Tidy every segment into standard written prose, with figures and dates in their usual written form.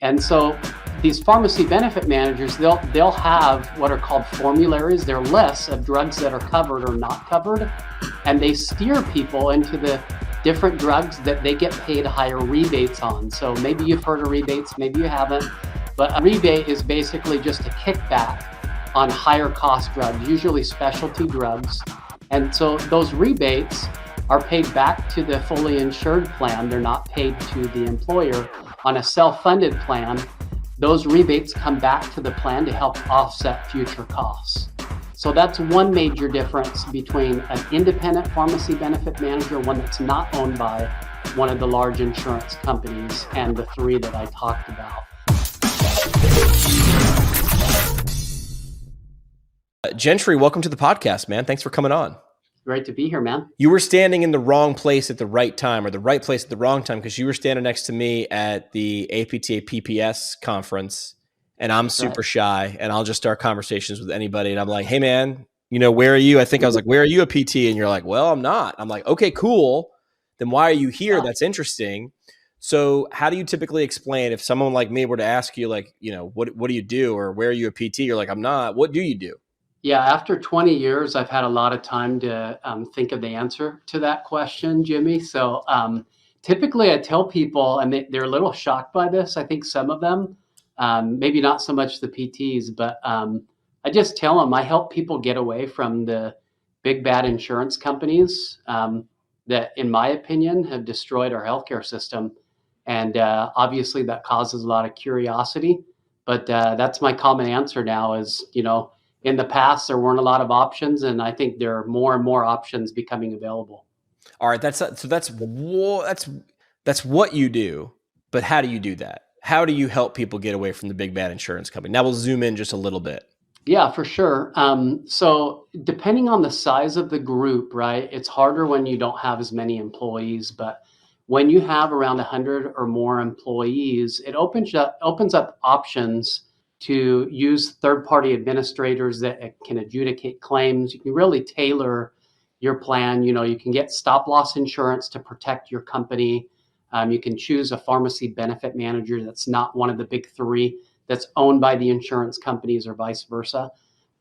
And so these pharmacy benefit managers, they'll have what are called formularies. They're lists of drugs that are covered or not covered, and they steer people into the different drugs that they get paid higher rebates on. So maybe you've heard of rebates, maybe you haven't, but a rebate is basically just a kickback on higher cost drugs, usually specialty drugs. And so those rebates are paid back to the fully insured plan. They're not paid to the employer. On a self-funded plan, those rebates come back to the plan to help offset future costs. So that's one major difference between an independent pharmacy benefit manager, one that's not owned by one of the large insurance companies, and the three that I talked about. Gentry, welcome to the podcast, man. Thanks for coming on. Great to be here, man. You were standing in the wrong place at the right time, or the right place at the wrong time, because you were standing next to me at the APTA PPS conference, and I'm super shy, and I'll just start conversations with anybody, and I'm like, hey, man, where are you? I think I was like, where are you a PT? And you're like, well, I'm not. I'm like, okay, cool. Then why are you here? That's interesting. So how do you typically explain if someone like me were to ask you, like, what do you do, or where are you a PT? You're like, I'm not. What do you do? Yeah, after 20 years, I've had a lot of time to think of the answer to that question, Jimmy. So typically I tell people, and they're a little shocked by this, I think some of them, maybe not so much the PTs, but I just tell them I help people get away from the big bad insurance companies that, in my opinion, have destroyed our healthcare system. And obviously that causes a lot of curiosity, but that's my common answer now is, in the past, there weren't a lot of options, and I think there are more and more options becoming available. All right, that's what you do, but how do you do that? How do you help people get away from the big bad insurance company? Now we'll zoom in just a little bit. Yeah, for sure. So depending on the size of the group, right, it's harder when you don't have as many employees, but when you have around 100 or more employees, it opens up options to use third-party administrators that can adjudicate claims. You can really tailor your plan. You can get stop-loss insurance to protect your company. You can choose a pharmacy benefit manager that's not one of the big three that's owned by the insurance companies, or vice versa.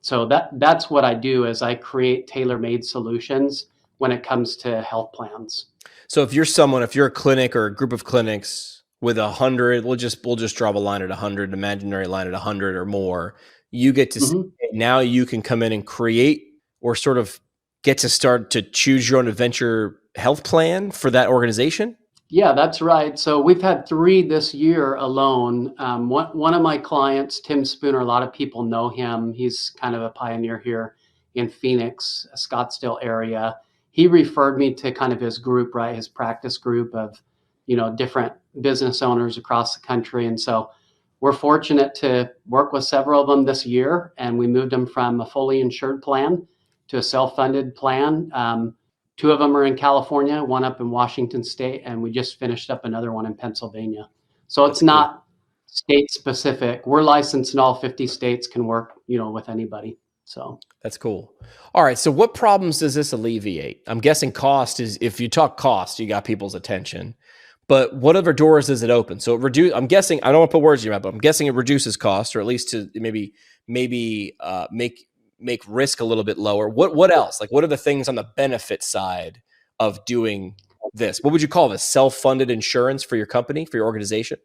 So that's what I do, is I create tailor-made solutions when it comes to health plans. So if you're a clinic or a group of clinics with 100, we'll just draw a line at 100, an imaginary line at 100 or more, you get to see, now you can come in and create, or sort of get to start to choose your own adventure health plan for that organization? Yeah, that's right. So we've had 3 this year alone. One of my clients, Tim Spooner, a lot of people know him. He's kind of a pioneer here in Phoenix, Scottsdale area. He referred me to kind of his group, right? His practice group of, different business owners across the country. And so we're fortunate to work with several of them this year. And we moved them from a fully insured plan to a self-funded plan. 2 of them are in California, 1 up in Washington State, and we just finished up another one in Pennsylvania. So it's not state specific. We're licensed in all 50 states, can work, with anybody. So that's cool. All right. So what problems does this alleviate? I'm guessing cost is, if you talk cost, you got people's attention. But what other doors does it open? So I'm guessing, I don't want to put words in your mouth, but I'm guessing it reduces cost, or at least to maybe make risk a little bit lower. What else? Like, what are the things on the benefit side of doing this? What would you call this? Self-funded insurance for your company, for your organization?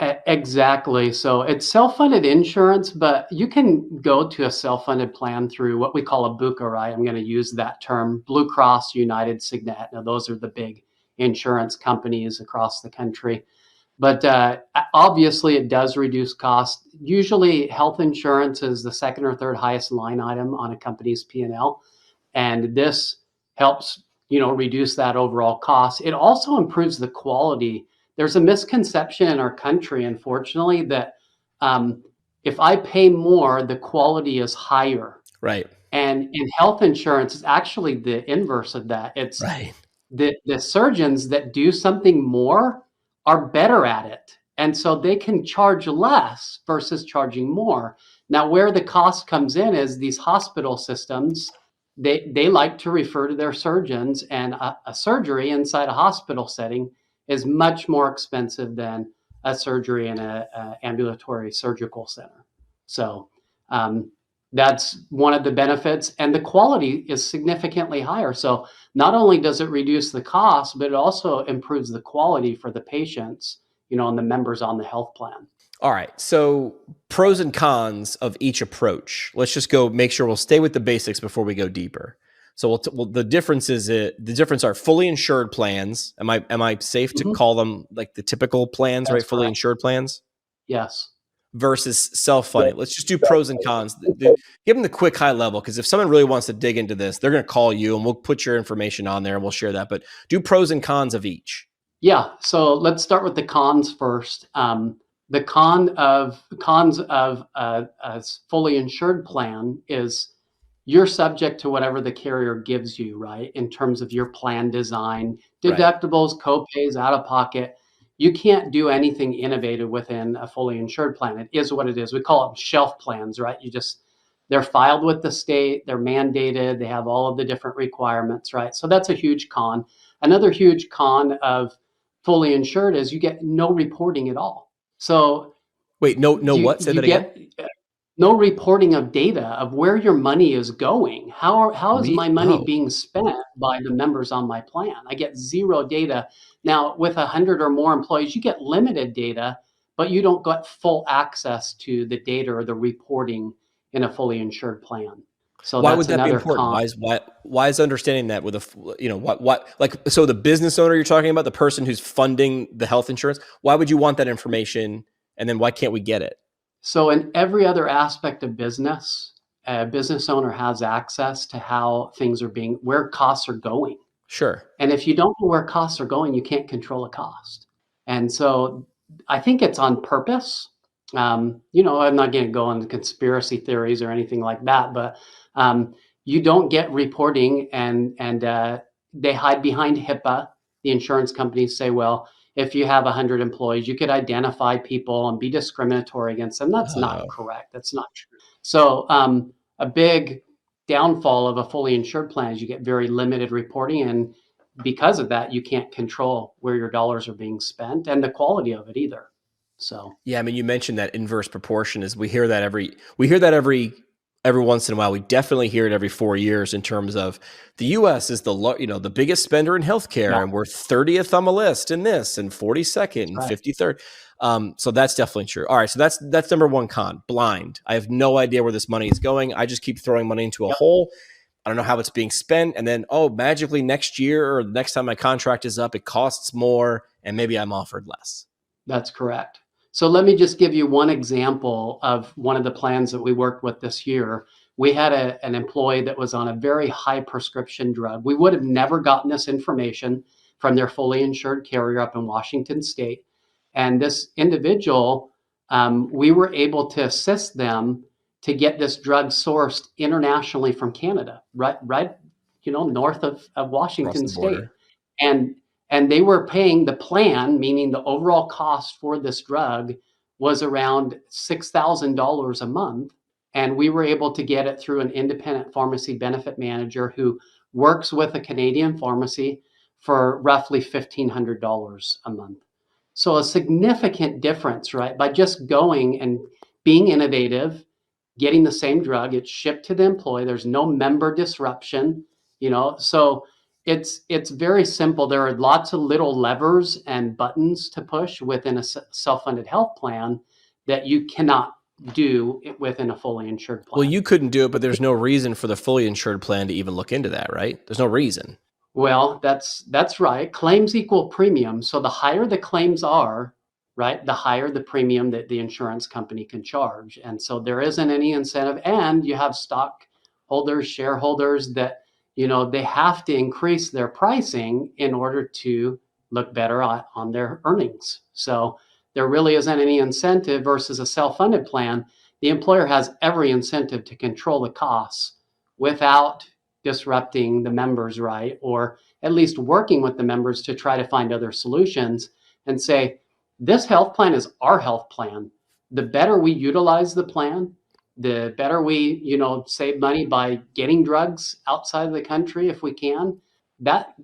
Exactly. So it's self-funded insurance, but you can go to a self-funded plan through what we call a BUCA, right? I'm going to use that term: Blue Cross, United, Cigna. Now, those are the big insurance companies across the country. But obviously, it does reduce cost. Usually, health insurance is the second or third highest line item on a company's P&L, and this helps, reduce that overall cost. It also improves the quality. There's a misconception in our country, unfortunately, that if I pay more, the quality is higher. Right. And in health insurance, it's actually the inverse of that. It's right. The surgeons that do something more are better at it. And so they can charge less versus charging more. Now, where the cost comes in is these hospital systems, they like to refer to their surgeons, and a surgery inside a hospital setting is much more expensive than a surgery in a ambulatory surgical center. So that's one of the benefits, and the quality is significantly higher. So not only does it reduce the cost, but it also improves the quality for the patients, and the members on the health plan. All right. So pros and cons of each approach. Let's just go make sure we'll stay with the basics before we go deeper. So the difference are fully insured plans. Am I safe to call them like the typical plans, right? Fully insured plans? Yes. Versus self-funded. Let's just do pros and cons. Give them the quick high level, because if someone really wants to dig into this, they're going to call you and we'll put your information on there and we'll share that. But do pros and cons of each. Yeah. So let's start with the cons first. The cons of a fully insured plan is you're subject to whatever the carrier gives you, right? In terms of your plan design, deductibles, co-pays, out of pocket. You can't do anything innovative within a fully insured plan. It is what it is. We call them shelf plans, right? They're filed with the state, they're mandated, they have all of the different requirements, right? So that's a huge con. Another huge con of fully insured is you get no reporting at all. So wait, no what? Say that again. No reporting of data of where your money is going. How is my money being spent by the members on my plan? I get zero data. Now, with 100 or more employees, you get limited data, but you don't get full access to the data or the reporting in a fully insured plan. So why would that be important? Why is understanding that with so the business owner you're talking about, the person who's funding the health insurance, why would you want that information? And then why can't we get it? So in every other aspect of business, a business owner has access to how things are where costs are going. Sure. And if you don't know where costs are going, you can't control a cost. And so I think it's on purpose. I'm not going to go into conspiracy theories or anything like that, but you don't get reporting, and they hide behind HIPAA. The insurance companies say, well, if you have 100 employees, you could identify people and be discriminatory against them. That's not correct. That's not true. So a big downfall of a fully insured plan is you get very limited reporting. And because of that, you can't control where your dollars are being spent and the quality of it either. So, yeah, I mean, you mentioned that inverse proportion we hear that every once in a while. We definitely hear it every 4 years in terms of the U.S. is the biggest spender in healthcare, and we're 30th on the list in this, and 42nd, and 53rd. So that's definitely true. All right, so that's number one con: blind. I have no idea where this money is going. I just keep throwing money into a hole. I don't know how it's being spent, and then magically next year or the next time my contract is up, it costs more, and maybe I'm offered less. That's correct. So let me just give you one example of one of the plans that we worked with this year. We had an employee that was on a very high prescription drug. We would have never gotten this information from their fully insured carrier up in Washington State. And this individual, we were able to assist them to get this drug sourced internationally from Canada, right, north of Washington State. And they were paying the plan, meaning the overall cost for this drug was around $6,000 a month. And we were able to get it through an independent pharmacy benefit manager who works with a Canadian pharmacy for roughly $1,500 a month. So a significant difference, right? By just going and being innovative, getting the same drug, it's shipped to the employee. There's no member disruption, so it's very simple. There are lots of little levers and buttons to push within a self-funded health plan that you cannot do within a fully insured plan. Well, you couldn't do it, but there's no reason for the fully insured plan to even look into that, right? There's no reason. Well, that's right. Claims equal premium. So the higher the claims are, right, the higher the premium that the insurance company can charge. And so there isn't any incentive. And you have stockholders, shareholders that they have to increase their pricing in order to look better on their earnings. So there really isn't any incentive versus a self-funded plan. The employer has every incentive to control the costs without disrupting the members, right? Or at least working with the members to try to find other solutions and say, this health plan is our health plan. The better we utilize the plan, the better we, save money by getting drugs outside of the country if we can. That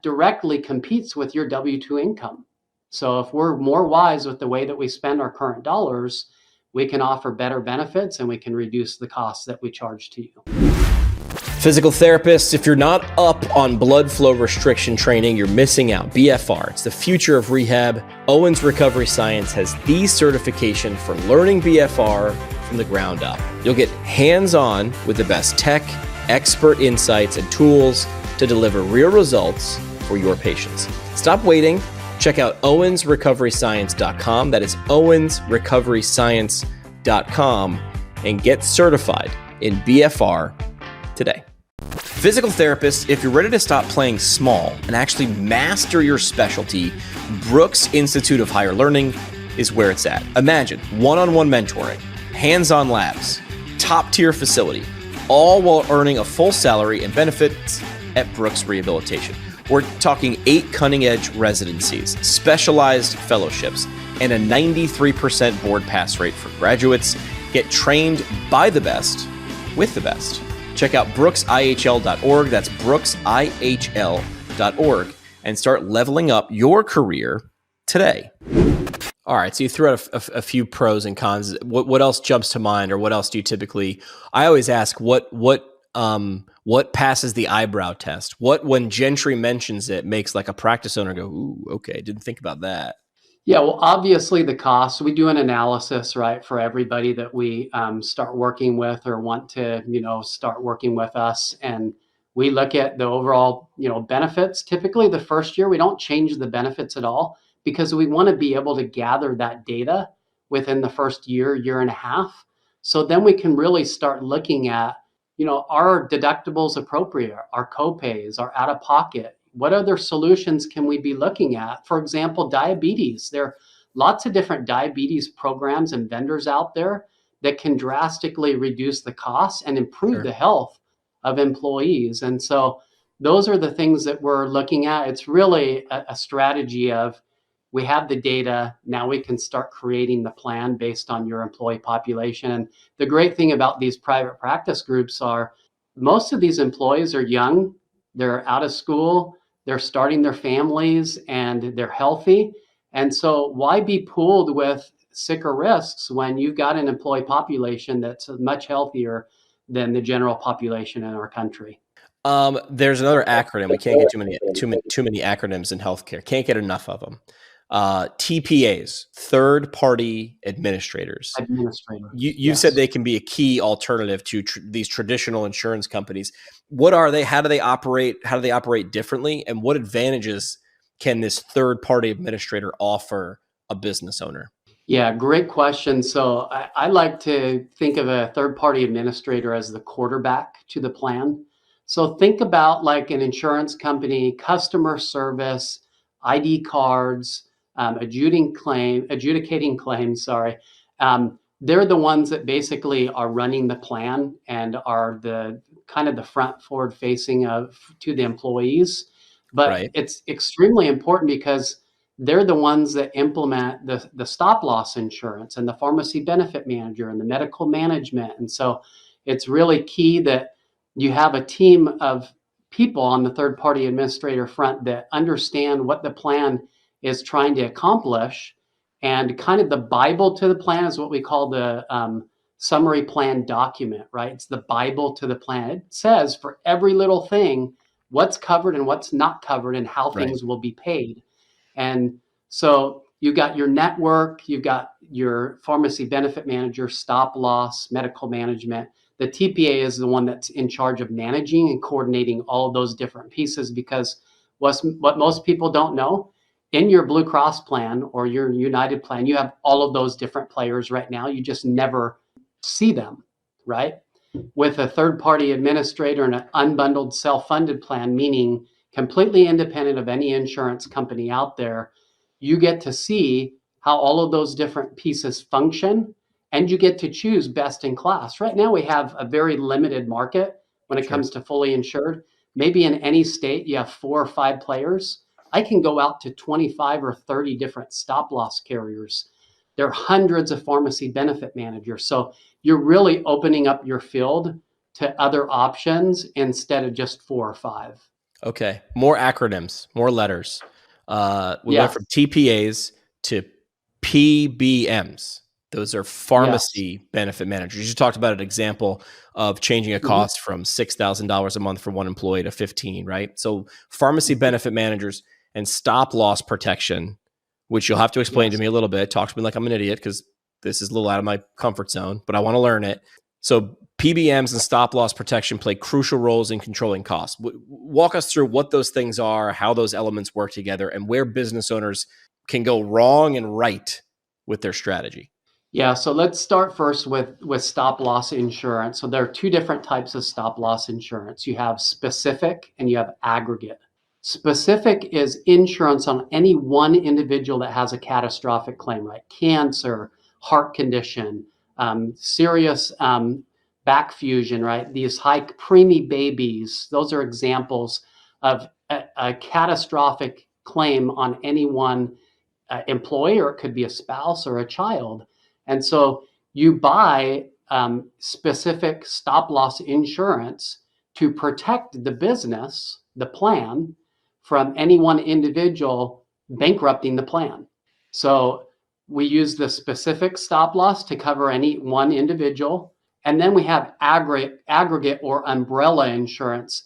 directly competes with your W-2 income. So if we're more wise with the way that we spend our current dollars, we can offer better benefits and we can reduce the costs that we charge to you. Physical therapists, if you're not up on blood flow restriction training, you're missing out. BFR, it's the future of rehab. Owens Recovery Science has the certification for learning BFR from the ground up. You'll get hands-on with the best tech, expert insights, and tools to deliver real results for your patients. Stop waiting. Check out owensrecoveryscience.com. That is owensrecoveryscience.com, and get certified in BFR today. Physical therapists, if you're ready to stop playing small and actually master your specialty, Brooks Institute of Higher Learning is where it's at. Imagine one-on-one mentoring, hands-on labs, top-tier facility, all while earning a full salary and benefits at Brooks Rehabilitation. We're talking 8 cutting-edge residencies, specialized fellowships, and a 93% board pass rate for graduates. Get trained by the best with the best. Check out brooksihl.org. That's brooksihl.org, and start leveling up your career today. All right, so you threw out a few pros and cons. What else jumps to mind, or what else do you typically? I always ask what passes the eyebrow test. What, when Gentry mentions it, makes like a practice owner go, "Ooh, okay, didn't think about that." Yeah, well, obviously the costs. We do an analysis, right, for everybody that we start working with or want to, start working with us, and we look at the overall, benefits. Typically, the first year we don't change the benefits at all because we want to be able to gather that data within the first year, year and a half. So then we can really start looking at, are deductibles appropriate, our copays, our out of pocket. What other solutions can we be looking at? For example, diabetes. There are lots of different diabetes programs and vendors out there that can drastically reduce the costs and improve the health of employees. And so those are the things that we're looking at. It's really a strategy of, we have the data, now we can start creating the plan based on your employee population. And the great thing about these private practice groups are most of these employees are young, they're out of school, they're starting their families, and they're healthy. And so why be pooled with sicker risks when you've got an employee population that's much healthier than the general population in our country? There's another acronym. We can't get too many acronyms in healthcare. Can't get enough of them. TPAs, third-party administrators. You've said they can be a key alternative to these traditional insurance companies. What are they? How do they operate? How do they operate differently? And what advantages can this third-party administrator offer a business owner? Yeah, great question. So I like to think of a third-party administrator as the quarterback to the plan. So think about like an insurance company, customer service, ID cards, adjudicating claims. They're the ones that basically are running the plan and are the kind of the front forward facing to the employees. But It's extremely important because they're the ones that implement the stop loss insurance and the pharmacy benefit manager and the medical management. And so it's really key that you have a team of people on the third party administrator front that understand what the plan is trying to accomplish. And kind of the Bible to the plan is what we call the summary plan document, right? It's the Bible to the plan. It says for every little thing, what's covered and what's not covered and how things will be paid. And so you've got your network, you've got your pharmacy benefit manager, stop loss, medical management. The TPA is the one that's in charge of managing and coordinating all of those different pieces, because what most people don't know, in your Blue Cross plan or your United plan, you have all of those different players right now. You just never see them, right? With a third-party administrator and an unbundled self-funded plan, meaning completely independent of any insurance company out there, you get to see how all of those different pieces function, and you get to choose best in class. Right now, we have a very limited market when it comes to fully insured. Maybe in any state, you have 4 or 5 players. I can go out to 25 or 30 different stop loss carriers. There are hundreds of pharmacy benefit managers. So you're really opening up your field to other options instead of just 4 or 5. Okay. More acronyms, more letters. We went from TPAs to PBMs. Those are pharmacy benefit managers. You talked about an example of changing a cost from $6,000 a month for one employee to 15, right? So pharmacy benefit managers and stop loss protection, which you'll have to explain to me a little bit. Talk to me like I'm an idiot because this is a little out of my comfort zone, but I want to learn it. So PBMs and stop loss protection play crucial roles in controlling costs. Walk us through what those things are, how those elements work together, and where business owners can go wrong and right with their strategy. Yeah, so let's start first with stop loss insurance. So there are two different types of stop loss insurance. You have specific and you have aggregate. Specific is insurance on any one individual that has a catastrophic claim, right? Cancer, heart condition, serious back fusion, right? These high preemie babies, those are examples of a catastrophic claim on any one employee, or it could be a spouse or a child. And so you buy specific stop loss insurance to protect the business, the plan, from any one individual bankrupting the plan. So we use the specific stop loss to cover any one individual. And then we have aggregate or umbrella insurance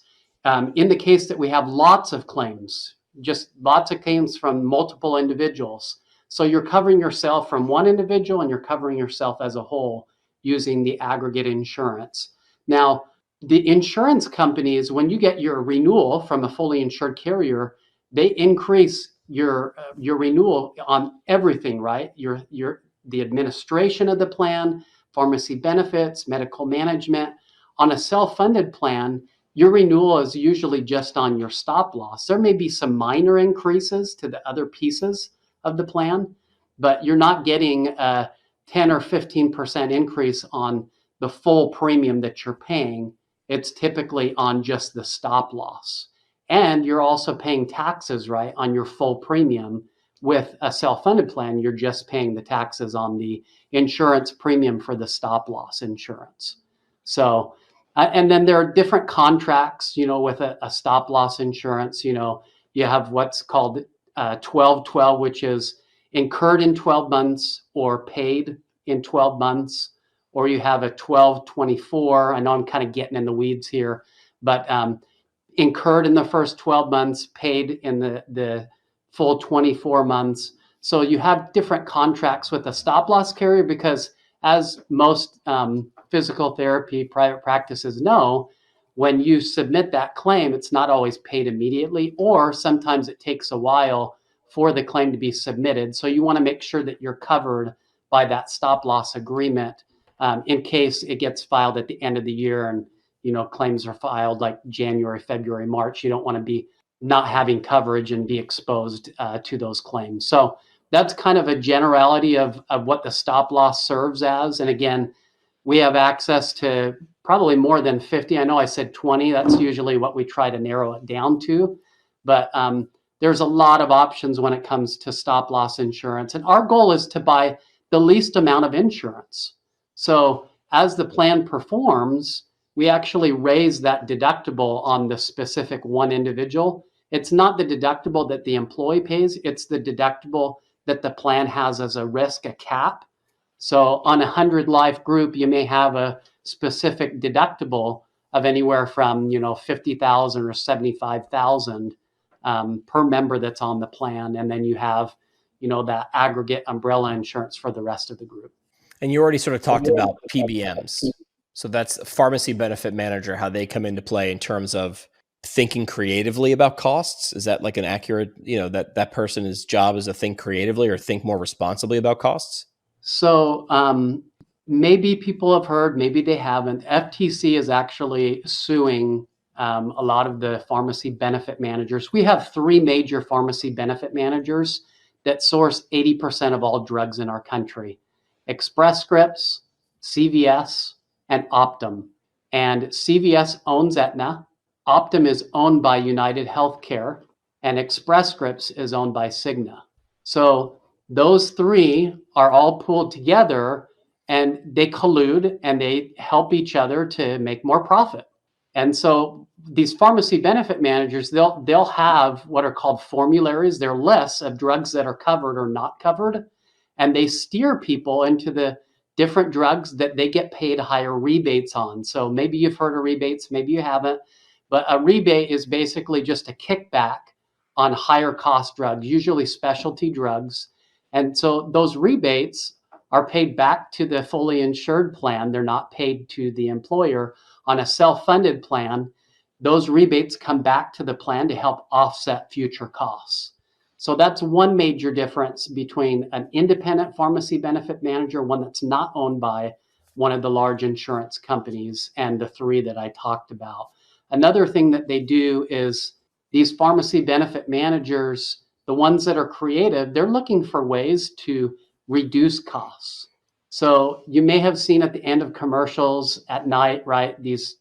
in the case that we have lots of claims, just lots of claims from multiple individuals. So you're covering yourself from one individual and you're covering yourself as a whole using the aggregate insurance. Now, the insurance companies, when you get your renewal from a fully insured carrier, they increase your renewal on everything, right? The administration of the plan, pharmacy benefits, medical management. On a self-funded plan, your renewal is usually just on your stop loss. There may be some minor increases to the other pieces of the plan, but you're not getting a 10 or 15% increase on the full premium that you're paying. It's typically on just the stop loss. And you're also paying taxes, right, on your full premium. With a self-funded plan, you're just paying the taxes on the insurance premium for the stop loss insurance. So, and then there are different contracts, with a stop loss insurance. You have what's called 12/12, which is incurred in 12 months or paid in 12 months, or you have a 12/24. I know I'm kind of getting in the weeds here, but incurred in the first 12 months, paid in the full 24 months. So you have different contracts with a stop loss carrier because, as most physical therapy private practices know, when you submit that claim, it's not always paid immediately, or sometimes it takes a while for the claim to be submitted. So you want to make sure that you're covered by that stop loss agreement in case it gets filed at the end of the year and claims are filed like January, February, March. You don't want to be not having coverage and be exposed to those claims. So that's kind of a generality of what the stop loss serves as. And again, we have access to probably more than 50. I know I said 20. That's usually what we try to narrow it down to. But there's a lot of options when it comes to stop loss insurance. And our goal is to buy the least amount of insurance. So as the plan performs, we actually raise that deductible on the specific one individual. It's not the deductible that the employee pays. It's the deductible that the plan has as a risk, a cap. So on a 100 life group, you may have a specific deductible of anywhere from 50,000 or 75,000 per member that's on the plan, and then you have that aggregate umbrella insurance for the rest of the group. And you already sort of talked about PBMs. So that's a pharmacy benefit manager, how they come into play in terms of thinking creatively about costs. Is that like an accurate, that person's job is to think creatively or think more responsibly about costs? So maybe people have heard, maybe they haven't. FTC is actually suing a lot of the pharmacy benefit managers. We have 3 major pharmacy benefit managers that source 80% of all drugs in our country: Express Scripts, CVS, and Optum. And CVS owns Aetna. Optum is owned by United Healthcare, and Express Scripts is owned by Cigna. So those 3 are all pooled together, and they collude and they help each other to make more profit. And so these pharmacy benefit managers, they'll have what are called formularies. They're lists of drugs that are covered or not covered, and they steer people into the different drugs that they get paid higher rebates on. So maybe you've heard of rebates, maybe you haven't, but a rebate is basically just a kickback on higher cost drugs, usually specialty drugs. And so those rebates are paid back to the fully insured plan. They're not paid to the employer. On a self-funded plan, those rebates come back to the plan to help offset future costs. So that's one major difference between an independent pharmacy benefit manager, one that's not owned by one of the large insurance companies, and the three that I talked about. Another thing that they do is these pharmacy benefit managers, the ones that are creative, they're looking for ways to reduce costs. So you may have seen at the end of commercials at night, right? These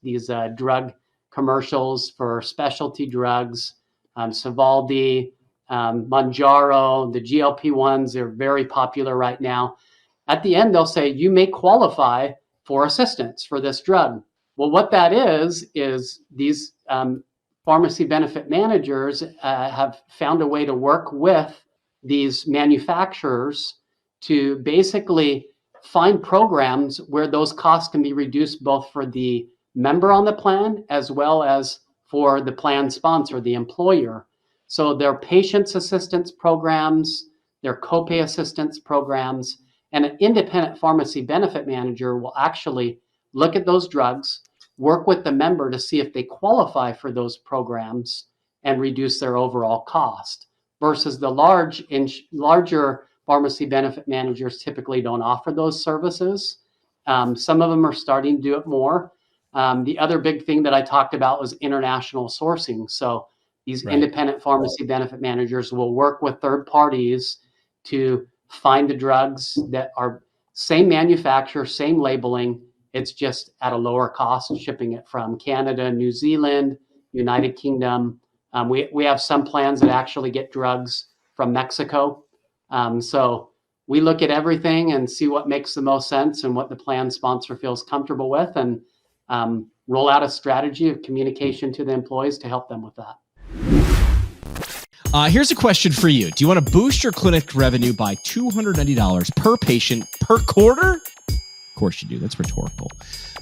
drug commercials for specialty drugs, Sovaldi, Mounjaro, the GLP-1s, they're very popular right now. At the end, they'll say, you may qualify for assistance for this drug. Well, what that is these pharmacy benefit managers have found a way to work with these manufacturers to basically find programs where those costs can be reduced both for the member on the plan as well as for the plan sponsor, the employer. So their patients assistance programs, their copay assistance programs, and an independent pharmacy benefit manager will actually look at those drugs, work with the member to see if they qualify for those programs and reduce their overall cost, versus the larger pharmacy benefit managers typically don't offer those services. Some of them are starting to do it more. The other big thing that I talked about was international sourcing. So these independent pharmacy benefit managers will work with third parties to find the drugs that are same manufacturer, same labeling. It's just at a lower cost, shipping it from Canada, New Zealand, United Kingdom. We have some plans that actually get drugs from Mexico. So we look at everything and see what makes the most sense and what the plan sponsor feels comfortable with, and roll out a strategy of communication to the employees to help them with that. Here's a question for you. Do you want to boost your clinic revenue by $290 per patient per quarter? Of course you do. That's rhetorical.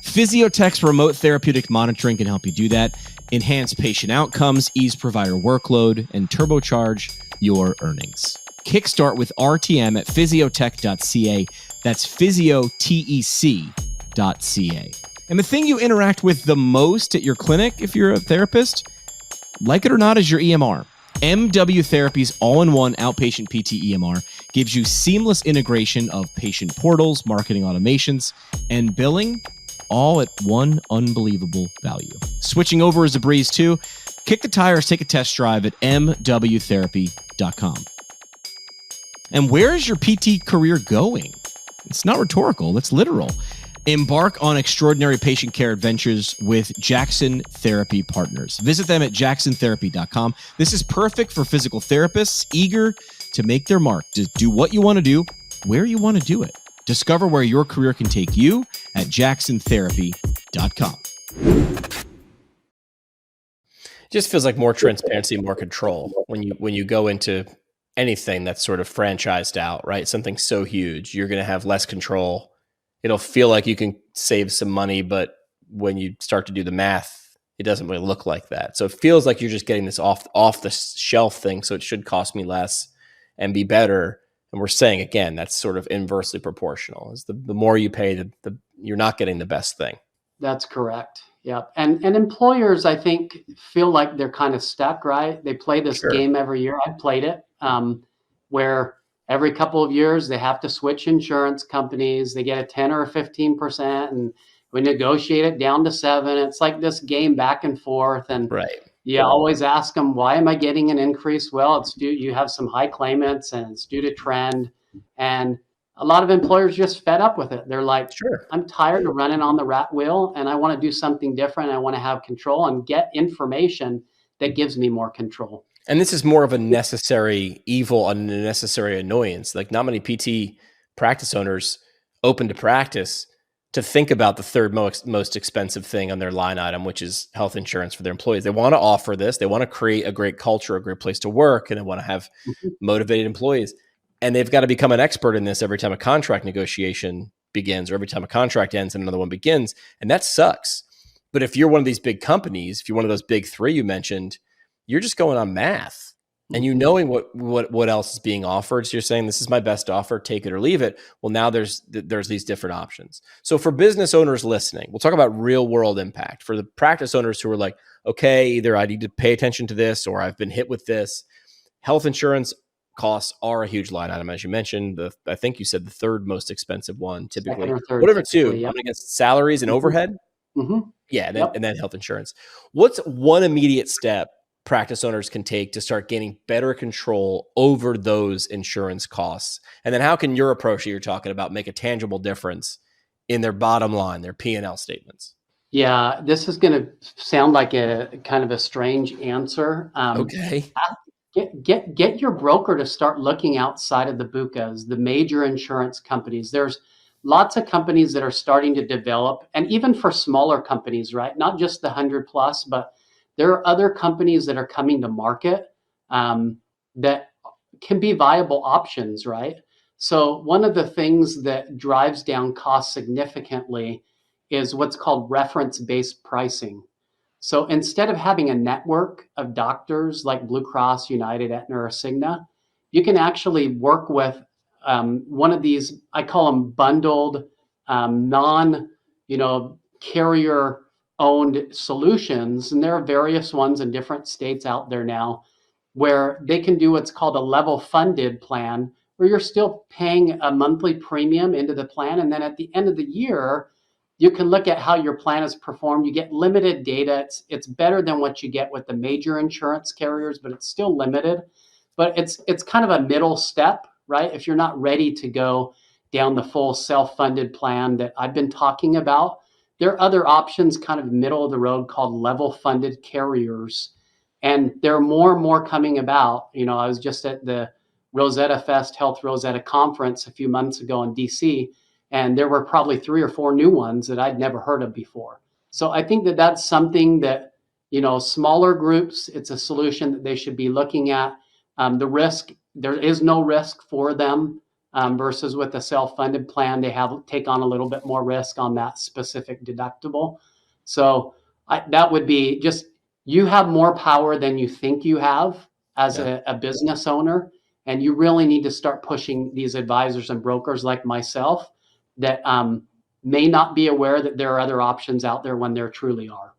Physiotech's remote therapeutic monitoring can help you do that, enhance patient outcomes, ease provider workload, and turbocharge your earnings. Kickstart with RTM at physiotech.ca. That's physiotech.ca. And the thing you interact with the most at your clinic, if you're a therapist, like it or not, is your EMR. MW Therapy's all-in-one outpatient PT EMR gives you seamless integration of patient portals, marketing automations, and billing, all at one unbelievable value. Switching over is a breeze too. Kick the tires, take a test drive at mwtherapy.com. And where is your PT career going? It's not rhetorical, it's literal. Embark on extraordinary patient care adventures with Jackson Therapy Partners. Visit them at jacksontherapy.com. This is perfect for physical therapists eager to make their mark, to do what you want to do, where you want to do it. Discover where your career can take you at jacksontherapy.com. Just feels like more transparency, more control when you go into anything that's sort of franchised out, right? Something so huge, you're going to have less control. It'll feel like you can save some money, but when you start to do the math, it doesn't really look like that. So it feels like you're just getting this off the shelf thing. So it should cost me less and be better. And we're saying, again, that's sort of inversely proportional. Is the more you pay, the you're not getting the best thing. That's correct. Yeah. And employers, I think, feel like they're kind of stuck, right? They play this game every year. I played it, where every couple of years they have to switch insurance companies. They get a 10 or a 15%, and we negotiate it down to 7. It's like this game back and forth. And you always ask them, why am I getting an increase? Well, it's due, you have some high claimants and it's due to trend. And a lot of employers just fed up with it. They're like, I'm tired of running on the rat wheel and I want to do something different. I want to have control and get information that gives me more control. And this is more of a necessary evil and a necessary annoyance. Like, not many PT practice owners open to practice to think about the third most expensive thing on their line item, which is health insurance for their employees. They want to offer this. They want to create a great culture, a great place to work, and they want to have motivated employees. And they've got to become an expert in this every time a contract negotiation begins or every time a contract ends and another one begins. And that sucks. But if you're one of these big companies, if you're one of those big three you mentioned, you're just going on math. And you knowing what else is being offered. So you're saying, this is my best offer, take it or leave it. Well, now there's these different options. So for business owners listening, we'll talk about real world impact. For the practice owners who are like, okay, either I need to pay attention to this or I've been hit with this. Health insurance costs are a huge line item. As you mentioned, I think you said the third most expensive one, typically. Second or third, Whatever, typically, two, yep. I'm against salaries and overhead. Yeah, and then health insurance. What's one immediate step practice owners can take to start gaining better control over those insurance costs? And then how can your approach that you're talking about make a tangible difference in their bottom line, their P&L statements? Yeah, this is going to sound like a kind of a strange answer. Okay. Get your broker to start looking outside of the BUCAs, the major insurance companies. There's lots of companies that are starting to develop, and even for smaller companies, right? Not just the 100 plus, but there are other companies that are coming to market that can be viable options, right? So one of the things that drives down costs significantly is what's called reference-based pricing. So instead of having a network of doctors like Blue Cross, United, Aetna, or Cigna, you can actually work with one of these, I call them bundled, carrier owned solutions. And there are various ones in different states out there now where they can do what's called a level funded plan, where you're still paying a monthly premium into the plan. And then at the end of the year, you can look at how your plan has performed. You get limited data. It's better than what you get with the major insurance carriers, but it's still limited. But it's kind of a middle step, right? If you're not ready to go down the full self-funded plan that I've been talking about, there are other options kind of middle of the road called level funded carriers. And there are more and more coming about. You know, I was just at the Rosetta Fest Health Rosetta Conference a few months ago in DC, and there were probably 3 or 4 new ones that I'd never heard of before. So I think that that's something that, smaller groups, it's a solution that they should be looking at. The risk, there is no risk for them versus with a self-funded plan, they take on a little bit more risk on that specific deductible. So that would be just, you have more power than you think you have as a business owner. And you really need to start pushing these advisors and brokers like myself that may not be aware that there are other options out there when there truly are.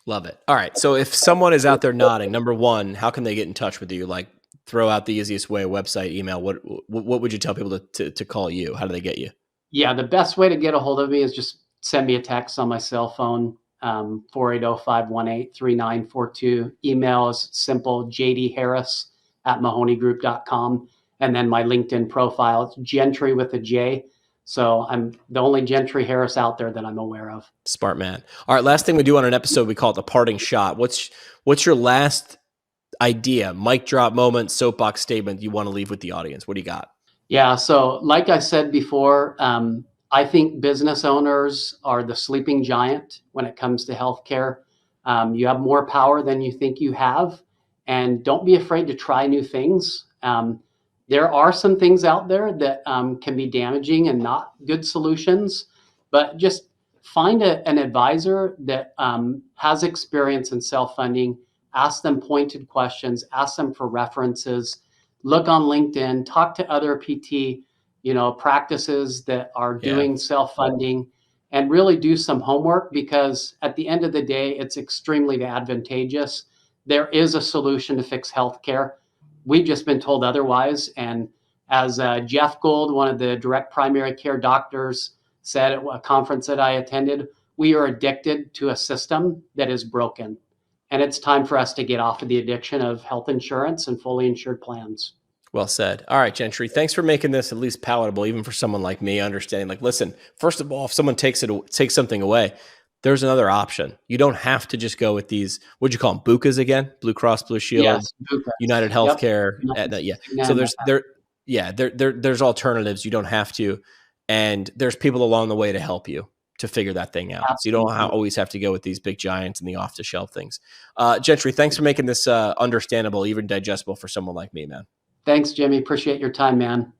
Love it. All right. So if someone is out there nodding, number one, how can they get in touch with you? Like, throw out the easiest way, website, email. What would you tell people to call you? How do they get you? Yeah, the best way to get a hold of me is just send me a text on my cell phone, 480-518-3942. Email is simple, jdharris@mahoneygroup.com. And then my LinkedIn profile, it's Gentry with a J. So I'm the only Gentry Harris out there that I'm aware of. Smart man. All right, last thing we do on an episode, we call it the parting shot. What's your last idea, mic drop moment, soapbox statement you want to leave with the audience? What do you got? Yeah, so like I said before, I think business owners are the sleeping giant when it comes to healthcare. You have more power than you think you have, and don't be afraid to try new things. There are some things out there that can be damaging and not good solutions, but just find an advisor that has experience in self-funding. Ask them pointed questions, ask them for references, look on LinkedIn, talk to other PT, practices that are doing self-funding, and really do some homework, because at the end of the day, it's extremely advantageous. There is a solution to fix healthcare. We've just been told otherwise. And as Jeff Gold, one of the direct primary care doctors, said at a conference that I attended, we are addicted to a system that is broken. And it's time for us to get off of the addiction of health insurance and fully insured plans. Well said. All right, Gentry, thanks for making this at least palatable, even for someone like me, understanding, like, listen, first of all, if someone takes something away, there's another option. You don't have to just go with these, what'd you call them, BUCAs again? Blue Cross Blue Shield, yes, United Healthcare. Yep. So there's alternatives. You don't have to. And there's people along the way to help you. to figure that thing out. Absolutely. So you don't always have to go with these big giants and the off the shelf things. Gentry, thanks for making this understandable, even digestible for someone like me, man. Thanks, Jimmy. Appreciate your time, man.